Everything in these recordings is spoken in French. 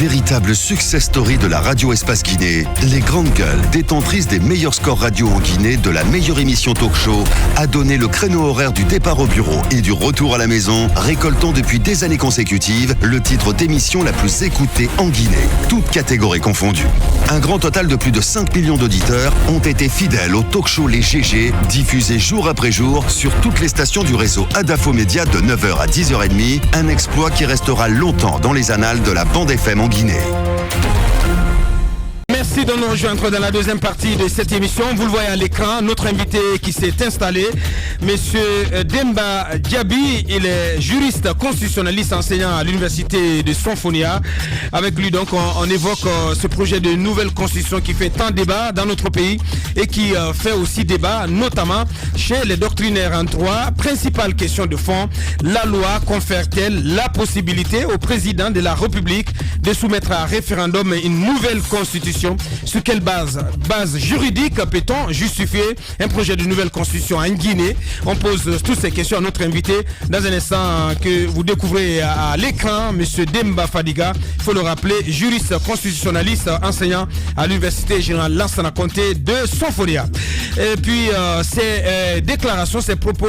Véritable success story de la radio Espace Guinée, les grandes gueules, détentrices des meilleurs scores radio en Guinée de la meilleure émission talk show, a donné le créneau horaire du départ au bureau et du retour à la maison, récoltant depuis des années consécutives le titre d'émission la plus écoutée en Guinée, toutes catégories confondues. Un grand total de plus de 5 millions d'auditeurs ont été fidèles au talk show Les GG, diffusé jour après jour sur toutes les stations du réseau Adafo Média de 9h à 10h30, un exploit qui restera longtemps dans les annales de la bande FM en Guinée. Merci de nous rejoindre dans la deuxième partie de cette émission. Vous le voyez à l'écran, notre invité qui s'est installé, Monsieur Demba Diaby, il est juriste constitutionnaliste enseignant à l'université de Sonfonia. Avec lui donc on évoque ce projet de nouvelle constitution qui fait tant débat dans notre pays et qui fait aussi débat notamment chez les doctrinaires en droit. Principale question de fond, la loi confère-t-elle la possibilité au président de la République de soumettre à référendum une nouvelle constitution? Sur quelle base juridique peut-on justifier un projet de nouvelle constitution en Guinée? On pose toutes ces questions à notre invité dans un instant que vous découvrez à l'écran, M. Demba Fadiga, il faut le rappeler, juriste constitutionnaliste enseignant à l'université générale Lansana Conté de Sonfonia. Et puis ces déclarations, ces propos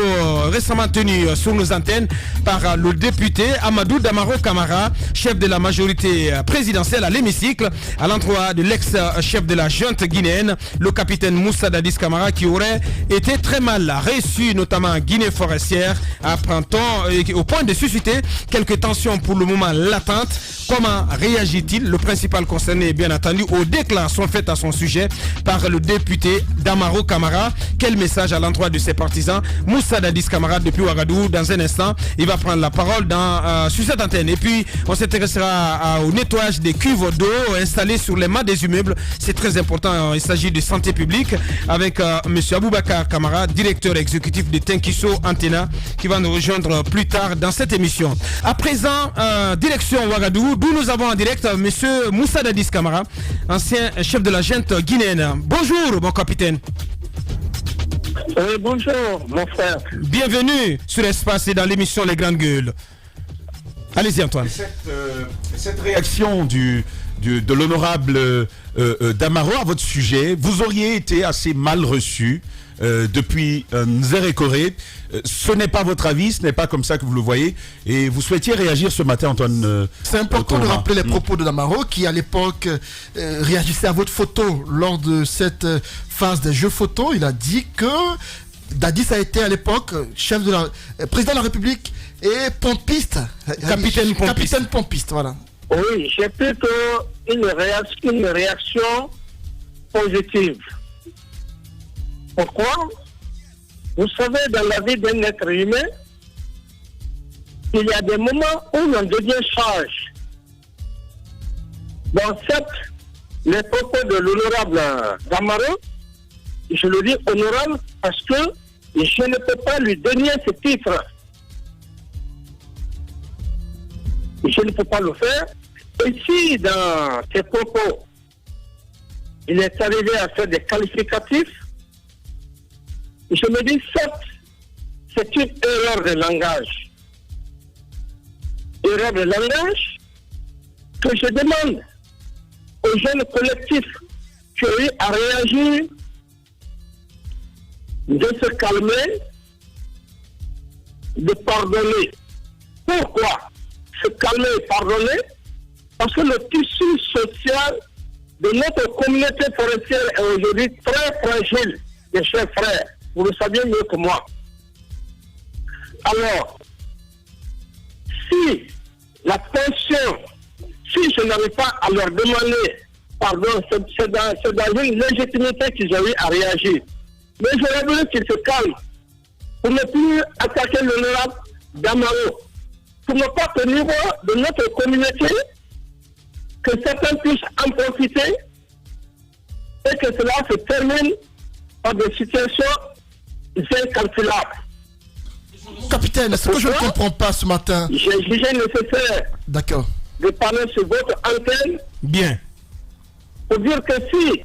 récemment tenus sur nos antennes par le député Amadou Damaro Camara, chef de la majorité présidentielle à l'hémicycle, à l'endroit de l'ex-chef de la junte guinéenne, le capitaine Moussa Dadis Camara, qui aurait été très mal reçu, notamment en Guinée forestière, apprend-on, au point de susciter quelques tensions pour le moment latentes. Comment réagit-il? Le principal concerné, bien entendu, aux déclarations faites à son sujet par le député Damaro Camara. Quel message à l'endroit de ses partisans? Moussa Dadis Camara depuis Ouagadougou. Dans un instant, il va prendre la parole sur cette antenne. Et puis, on s'intéressera au nettoyage des cuves d'eau installées sur les mâts des immeubles. C'est très important. Il s'agit de santé publique avec M. Aboubakar Camara, directeur exécutif de Tenkiso Antena, qui va nous rejoindre plus tard dans cette émission. À présent, direction Ouagadougou, d'où nous avons en direct M. Moussa Dadis Camara, ancien chef de la junte guinéenne. Bonjour, mon capitaine. Bonjour, mon frère. Bienvenue sur Espace et dans l'émission Les Grandes Gueules. Allez-y, Antoine. Cette réaction de l'honorable Damaro à votre sujet, vous auriez été assez mal reçu depuis Nzérékoré. Ce n'est pas votre avis, ce n'est pas comme ça que vous le voyez. Et vous souhaitiez réagir ce matin, Antoine. C'est important de rappeler les propos de Damaro qui, à l'époque, réagissait à votre photo lors de cette phase des jeux photos. Il a dit que Dadis a été à l'époque président de la République et pompiste. Capitaine pompiste, voilà. Oui, j'ai plutôt une réaction positive. Pourquoi? Vous savez, dans la vie d'un être humain, il y a des moments où l'on devient sage. Dans les propos de l'honorable Damaro, je le dis honorable parce que je ne peux pas lui donner ce titre. Je ne peux pas le faire. Et si dans ses propos, il est arrivé à faire des qualificatifs, je me dis, certes, c'est une erreur de langage. Erreur de langage que je demande aux jeunes collectifs qui ont eu à réagir de se calmer, de pardonner. Pourquoi se calmer et pardonner? Parce que le tissu social de notre communauté forestière est aujourd'hui très fragile, mes chers frères. Vous le savez mieux que moi. Alors, si la tension, si je n'arrive pas à leur demander pardon, c'est dans une légitimité qu'ils ont eu à réagir. Mais j'aurais voulu qu'ils se calment pour ne plus attaquer l'honorable Damaro. Pour ne pas qu'au niveau de notre communauté, que certains puissent en profiter et que cela se termine par des situations incalculables. Capitaine, ce que je ne comprends pas ce matin. J'ai jugé nécessaire de parler sur votre antenne. Bien. Pour dire que si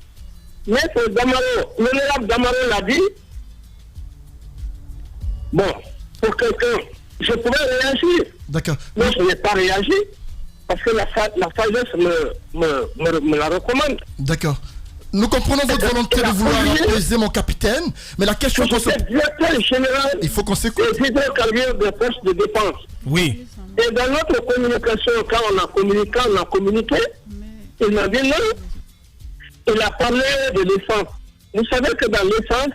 Maître Damaro, l'honorable Damaro l'a dit, bon, pour quelqu'un, je pouvais réagir. D'accord. Mais je n'ai pas réagi. Parce que la sagesse me la recommande. D'accord. Nous comprenons votre volonté de vouloir apaiser mon capitaine, mais la question qu'on se pose... directeur général Il faut qu'on s'écoute. des hydrocarbures des forces de défense. Oui. Et dans notre communication, quand on a communiqué, il m'a dit non. Il a parlé de l'essence. Vous savez que dans l'essence,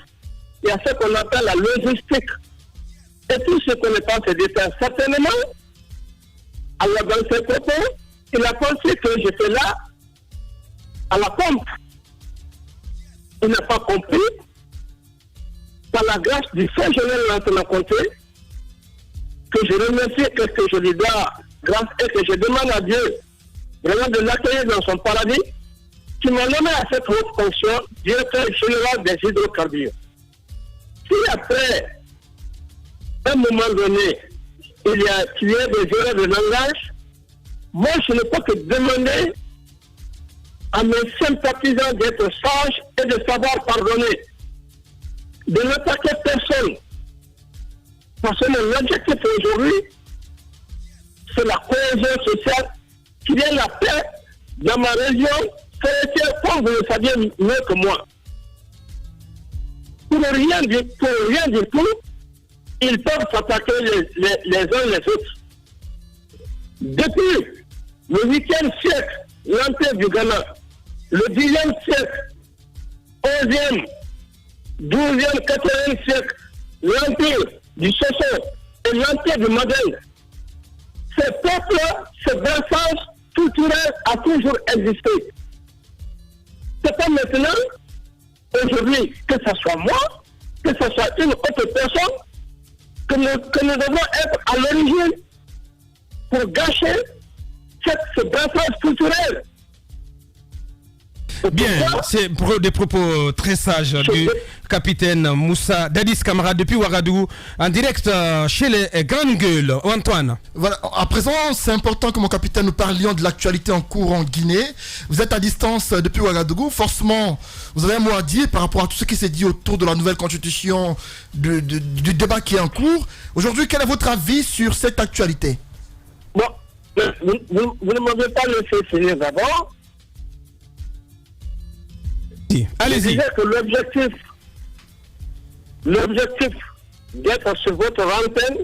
il y a ce qu'on appelle la logistique. Et tout ce qu'on n'est pas se détails. Certainement, alors dans ses propos, il a pensé que j'étais là à la pompe. Il n'a pas compris, par la grâce du Saint Général Lieutenant Conté, que je remercie, que je lui dois grâce et que je demande à Dieu vraiment de l'accueillir dans son paradis, qui m'a nommé à cette haute fonction, directeur général des hydrocarbures. Si après un moment donné, il y a des erreurs de langage, moi je ne peux que demander à mes sympathisants d'être sages et de savoir pardonner, de n'attaquer personne. Parce que mon objectif aujourd'hui, c'est la cohésion sociale, qu'il y ait la paix dans ma région, comme vous le saviez mieux que moi. Pour rien du tout, ils peuvent s'attaquer les uns les autres. Depuis le 8e siècle, l'Empire du Ghana, le 10e siècle, 11e, 12e, 14e siècle, l'Empire du Soso et l'Empire du Madel. Ce peuple, ce brassage culturel a toujours existé. C'est pas maintenant, aujourd'hui, que ce soit moi, que ce soit une autre personne, que nous devons être à l'origine pour gâcher ce brassage culturel. Bien, c'est pour des propos très sages du capitaine Moussa Dadis Camara depuis Ouagadougou, en direct chez les Grandes Gueules. Antoine. Voilà, à présent, c'est important que mon capitaine nous parlions de l'actualité en cours en Guinée. Vous êtes à distance depuis Ouagadougou. Forcément, vous avez un mot à dire par rapport à tout ce qui s'est dit autour de la nouvelle constitution, du débat qui est en cours. Aujourd'hui, quel est votre avis sur cette actualité? Bon, vous ne m'avez pas laissé finir d'abord. Allez-y. Je disais que l'objectif d'être sur votre antenne,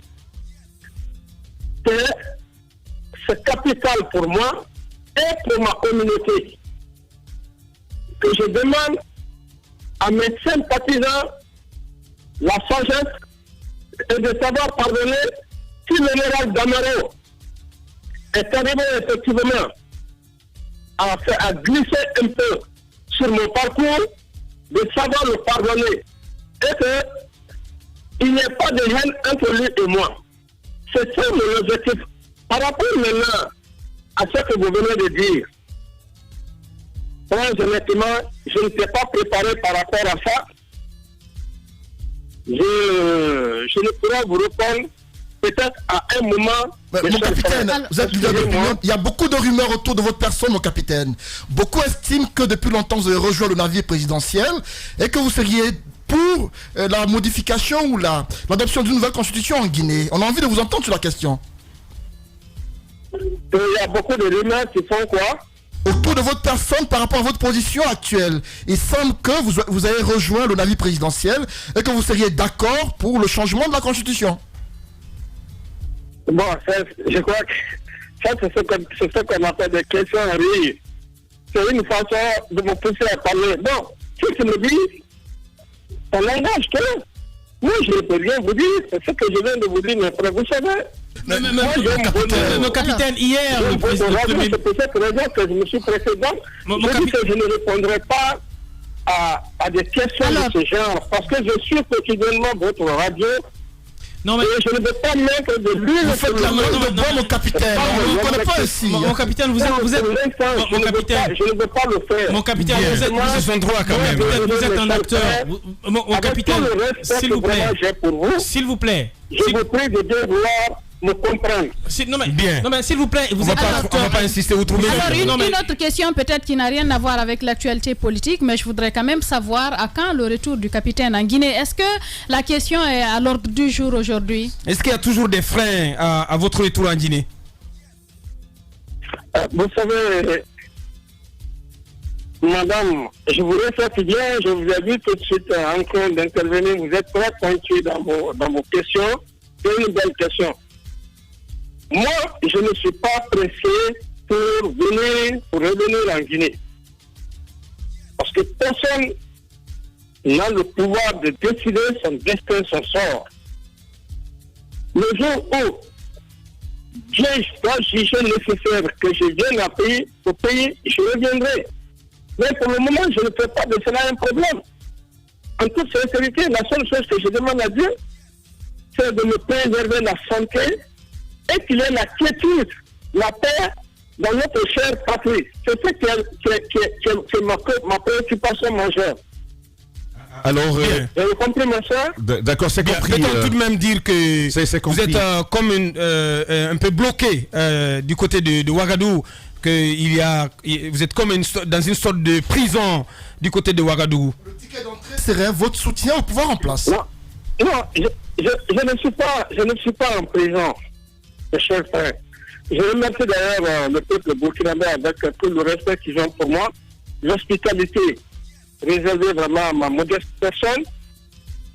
c'est capital pour moi et pour ma communauté. Que je demande à mes sympathisants la sagesse et de savoir pardonner si le général Damaro est arrivé effectivement à glisser un peu sur mon parcours, de savoir le pardonner et qu'il n'y ait pas de haine entre lui et moi. C'est ça mon objectif. Par rapport maintenant à ce que vous venez de dire, très honnêtement, je ne t'ai pas préparé par rapport à ça. Je ne pourrai vous répondre peut-être à un moment. Mon capitaine, vous êtes leader d'opinion. Il y a beaucoup de rumeurs autour de votre personne, mon capitaine. Beaucoup estiment que depuis longtemps vous avez rejoint le navire présidentiel et que vous seriez pour la modification ou l'adoption d'une nouvelle constitution en Guinée. On a envie de vous entendre sur la question. Il y a beaucoup de rumeurs qui font quoi? Autour de votre personne par rapport à votre position actuelle. Il semble que vous avez rejoint le navire présidentiel et que vous seriez d'accord pour le changement de la constitution. Bon, je crois que ça, c'est ce qu'on appelle des questions à rire. C'est une façon de me pousser à parler. Bon, si tu me dis, ça n'engage que moi, je ne peux rien vous dire. C'est ce que je viens de vous dire, mes frères. Vous savez, Mon capitaine, hier, le président... C'est pour cette raison que je me suis précédent. Je dis que je ne répondrai pas à des questions de ce genre. Parce que je suis quotidiennement votre radio. Non, mais je ne veux pas mettre de l'huile. Vous faites la main de bois, mon capitaine. On ne connaît pas ici. Mon capitaine, vous êtes... Mon capitaine, je ne veux pas le faire. Mon capitaine, vous êtes son droit quand même. Vous êtes un acteur. Mon capitaine, s'il vous plaît. S'il vous plaît. Je vous prie de bien vouloir me comprendre. Bien. Non mais s'il vous plaît, vous êtes acteur. On va pas insister, vous trouvez. Alors une autre question peut-être qui n'a rien à voir avec l'actualité politique, mais je voudrais quand même savoir à quand le retour du capitaine en Guinée. Est-ce que la question est à l'ordre du jour aujourd'hui? Est-ce qu'il y a toujours des freins à votre retour en Guinée? Vous savez, madame, je vous remercie bien, je vous ai vu tout de suite en train d'intervenir, vous êtes très pointu dans vos questions, c'est une belle question. Moi, je ne suis pas pressé pour revenir en Guinée. Parce que personne n'a le pouvoir de décider son destin, son sort. Le jour où Dieu doit juger nécessaire que je vienne au pays, je reviendrai. Mais pour le moment, je ne fais pas de cela un problème. En toute sincérité, la seule chose que je demande à Dieu, c'est de me préserver la santé et qu'il y ait la quiétude, la paix dans notre chère patrie. C'est ça qui est ma préoccupation majeure. Alors, vous avez compris, ma soeur? D'accord, c'est compris. Peut-on tout de même dire que vous êtes comme un peu bloqué du côté de Ouagadougou, vous êtes comme dans une sorte de prison du côté de Ouagadougou. Le ticket d'entrée serait votre soutien au pouvoir en place. Non, je ne suis pas en prison, mes chers frères. Je remercie d'ailleurs le peuple burkinabé avec tout le respect qu'ils ont pour moi, l'hospitalité réservée vraiment à ma modeste personne.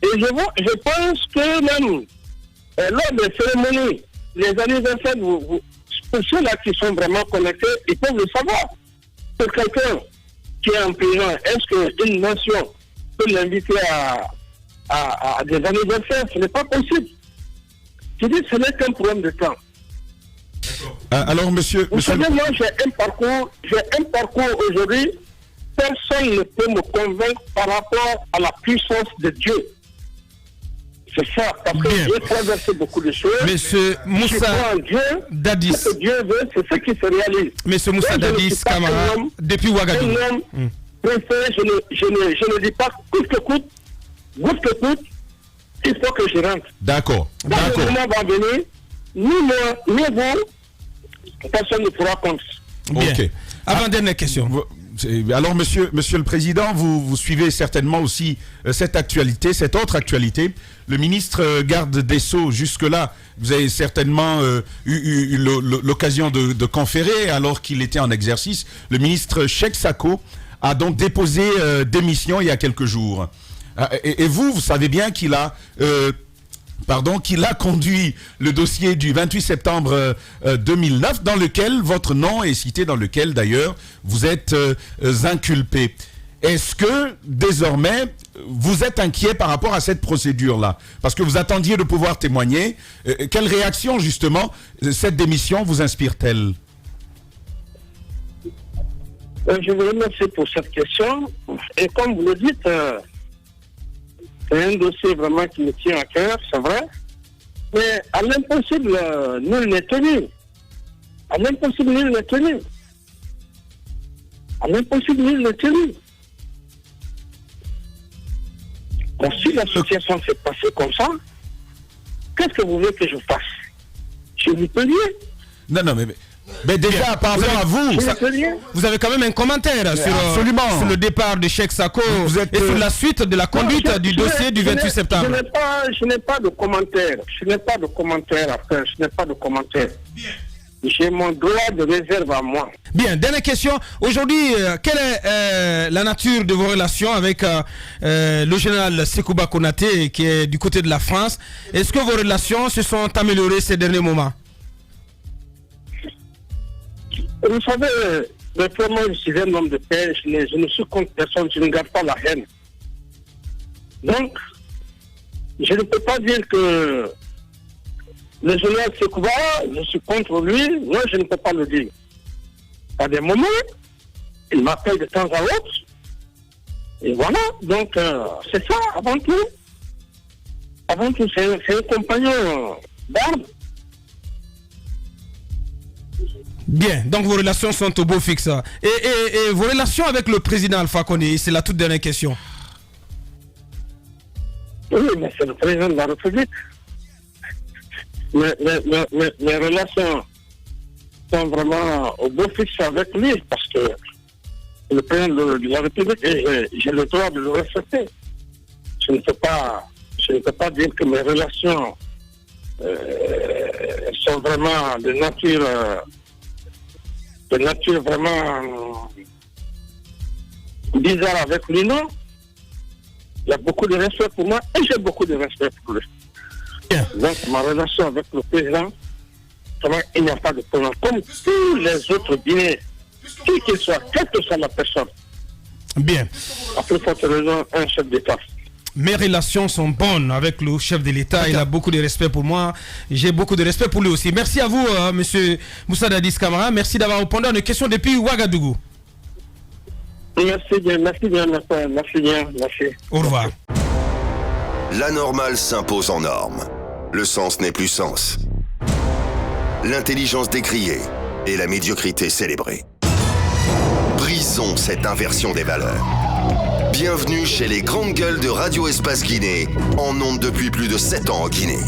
Et je pense que même lors des cérémonies, les anniversaires, pour ceux-là qui sont vraiment connectés, ils peuvent le savoir. Pour quelqu'un qui est en prison, est-ce qu'une nation peut l'inviter à des anniversaires? Ce n'est pas possible. Je dis, ce n'est qu'un problème de temps. Alors, monsieur... Vous savez, moi, j'ai un parcours aujourd'hui. Personne ne peut me convaincre par rapport à la puissance de Dieu. C'est ça, parce que j'ai traversé beaucoup de choses. Monsieur Moussa Dadis. Ce que Dieu veut, c'est ce qui se réalise. Monsieur Moussa Dadis Camara, depuis Ouagadougou. Un homme préféré, je ne dis pas coûte que coûte, il faut que je rentre. D'accord. Quand le moment va venir, ni moi, ni vous, personne ne pourra compter. Ok. Avant-dernière question. Alors, monsieur le Président, vous suivez certainement aussi cette autre actualité. Le ministre garde des Sceaux, jusque-là, vous avez certainement eu l'occasion de conférer alors qu'il était en exercice. Le ministre Cheikh Sako a donc déposé démission il y a quelques jours. Et vous savez bien qu'il a conduit le dossier du 28 septembre 2009, dans lequel votre nom est cité, dans lequel d'ailleurs vous êtes inculpé. Est-ce que désormais vous êtes inquiet par rapport à cette procédure-là? Parce que vous attendiez de pouvoir témoigner. Quelle réaction justement cette démission vous inspire-t-elle? Je vous remercie pour cette question. Et comme vous le dites, c'est un dossier vraiment qui me tient à cœur, c'est vrai. Mais à l'impossible, nul n'est tenu. À l'impossible, nul n'est tenu. À l'impossible, nul n'est tenu. Bon, si la situation s'est passée comme ça, qu'est-ce que vous voulez que je fasse? Je n'y peux rien. Non, mais déjà, par rapport à vous, vous avez quand même un commentaire sur le départ de Cheikh Sako et sur la suite de la conduite du dossier du 28 septembre. Je n'ai pas de commentaire. Je n'ai pas de commentaire à faire. Je n'ai pas de commentaire. J'ai mon droit de réserve à moi. Bien, dernière question. Aujourd'hui, quelle est la nature de vos relations avec le général Sekouba Konaté qui est du côté de la France? Est-ce que vos relations se sont améliorées ces derniers moments? Vous savez, vraiment, je suis un homme de paix, je ne suis contre personne, je ne garde pas la haine. Donc, je ne peux pas dire que le général Sekouba, je suis contre lui, moi je ne peux pas le dire. À des moments, il m'appelle de temps à autre, et voilà, donc c'est ça, avant tout. Avant tout, c'est un compagnon d'armes. Bien, donc vos relations sont au beau fixe. Et vos relations avec le président Alpha Condé, c'est la toute dernière question. Oui, mais c'est le président de la République. Mes relations sont vraiment au beau fixe avec lui, parce que le président de la République, et j'ai le droit de le respecter. Je ne peux pas dire que mes relations sont vraiment de nature de nature vraiment bizarre avec lui, non. Il y a beaucoup de respect pour moi et j'ai beaucoup de respect pour lui. Bien. Donc, ma relation avec le président, il n'y a pas de problème. Comme tous les autres Guinéens, qui qu'il soit, quelle que soit la personne. Bien. À plus forte raison, un chef d'État. Mes relations sont bonnes avec le chef de l'État. Il a beaucoup de respect pour moi. J'ai beaucoup de respect pour lui aussi. Merci à vous, monsieur Moussa Dadis Camara. Merci d'avoir répondu à nos questions depuis Ouagadougou. Merci bien, merci bien. Au revoir. La normale s'impose en norme. Le sens n'est plus sens. L'intelligence décriée et la médiocrité célébrée. Brisons cette inversion des valeurs. Bienvenue chez les grandes gueules de Radio Espace Guinée, en ondes depuis plus de 7 ans en Guinée.